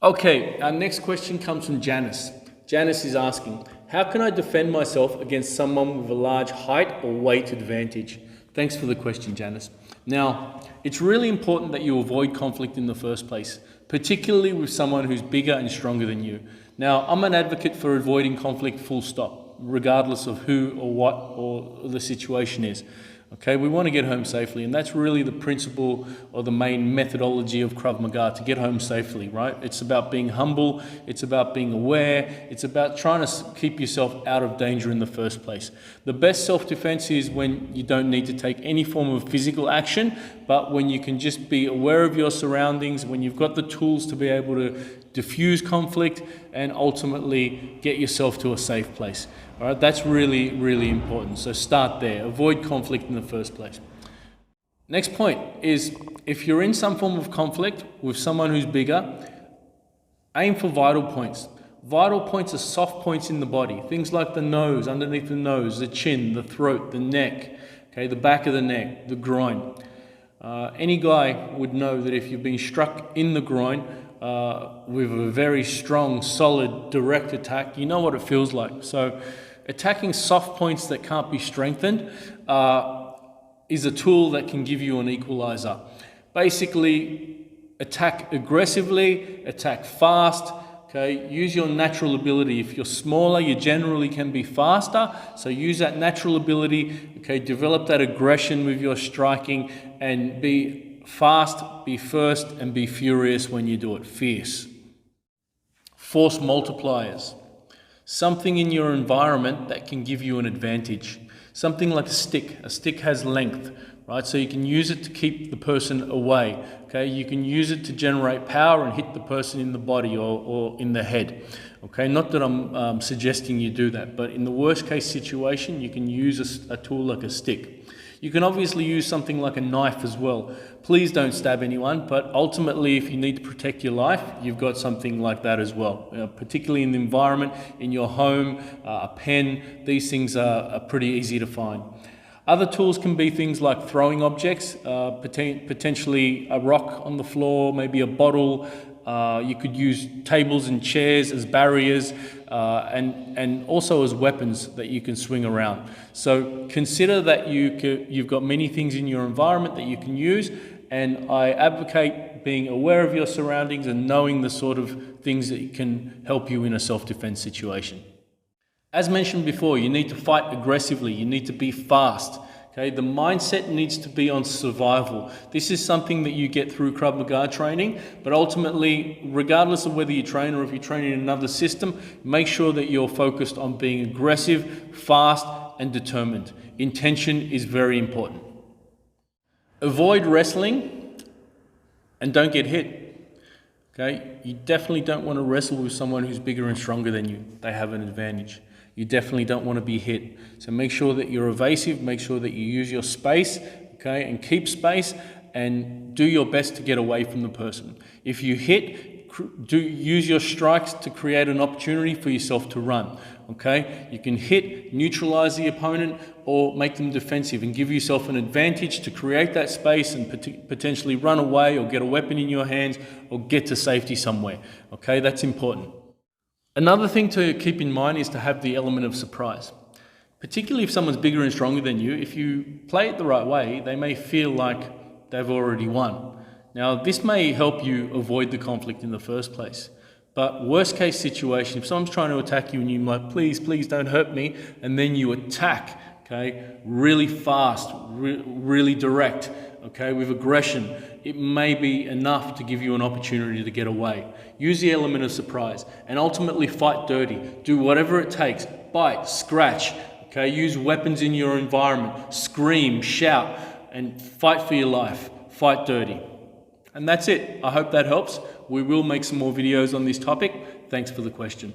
Okay, our next question comes from Janice. Janice is asking, how can I defend myself against someone with a large height or weight advantage? Thanks for the question, Janice. Now, it's really important that you avoid conflict in the first place, particularly with someone who's bigger and stronger than you. Now, I'm an advocate for avoiding conflict full stop, regardless of who or what or the situation is. Okay, we want to get home safely, and that's really the principle or the main methodology of Krav Maga, to get home safely, right? It's about being humble, it's about being aware, it's about trying to keep yourself out of danger in the first place. The best self-defense is when you don't need to take any form of physical action, but when you can just be aware of your surroundings, when you've got the tools to be able to diffuse conflict and ultimately get yourself to a safe place. All right, that's really, really important. So start there. Avoid conflict in the first place. Next point is, if you're in some form of conflict with someone who's bigger, aim for vital points. Vital points are soft points in the body. Things like the nose, underneath the nose, the chin, the throat, the neck, okay, the back of the neck, the groin. Any guy would know that if you've been struck in the groin with a very strong, solid, direct attack, you know what it feels like. So attacking soft points that can't be strengthened is a tool that can give you an equalizer. Basically, attack aggressively, attack fast, okay? Use your natural ability. If you're smaller, you generally can be faster, so use that natural ability, okay? Develop that aggression with your striking and be fast, be first, and be furious when you do it, fierce. Force multipliers. Something in your environment that can give you an advantage. Something like a stick. A stick has length, right? So you can use it to keep the person away, okay? You can use it to generate power and hit the person in the body or in the head, okay? Not that I'm suggesting you do that, but in the worst case situation, you can use a tool like a stick. You can obviously use something like a knife as well. Please don't stab anyone, but ultimately, if you need to protect your life, you've got something like that as well. Particularly in the environment, in your home, a pen, these things are pretty easy to find. Other tools can be things like throwing objects, potentially a rock on the floor, maybe a bottle. You could use tables and chairs as barriers, and also as weapons that you can swing around. So consider that you've got many things in your environment that you can use, and I advocate being aware of your surroundings and knowing the sort of things that can help you in a self-defense situation. As mentioned before, you need to fight aggressively, you need to be fast. Okay, the mindset needs to be on survival. This is something that you get through Krav Maga training, but ultimately, regardless of whether you train or if you train in another system, make sure that you're focused on being aggressive, fast, and determined. Intention is very important. Avoid wrestling and don't get hit. Okay, you definitely don't want to wrestle with someone who's bigger and stronger than you. They have an advantage. You definitely don't want to be hit. So make sure that you're evasive, make sure that you use your space, okay, and keep space, and do your best to get away from the person. If you hit, use your strikes to create an opportunity for yourself to run, okay? You can hit, neutralize the opponent, or make them defensive and give yourself an advantage to create that space and potentially run away or get a weapon in your hands or get to safety somewhere, okay? That's important. Another thing to keep in mind is to have the element of surprise. Particularly if someone's bigger and stronger than you, if you play it the right way, they may feel like they've already won. Now, this may help you avoid the conflict in the first place. But worst case situation, if someone's trying to attack you and you're like, please, please don't hurt me, and then you attack, okay, really fast, really direct, okay, with aggression, it may be enough to give you an opportunity to get away. Use the element of surprise and ultimately fight dirty. Do whatever it takes. Bite, scratch, okay, use weapons in your environment, scream, shout, and fight for your life. Fight dirty. And that's it. I hope that helps. We will make some more videos on this topic. Thanks for the question.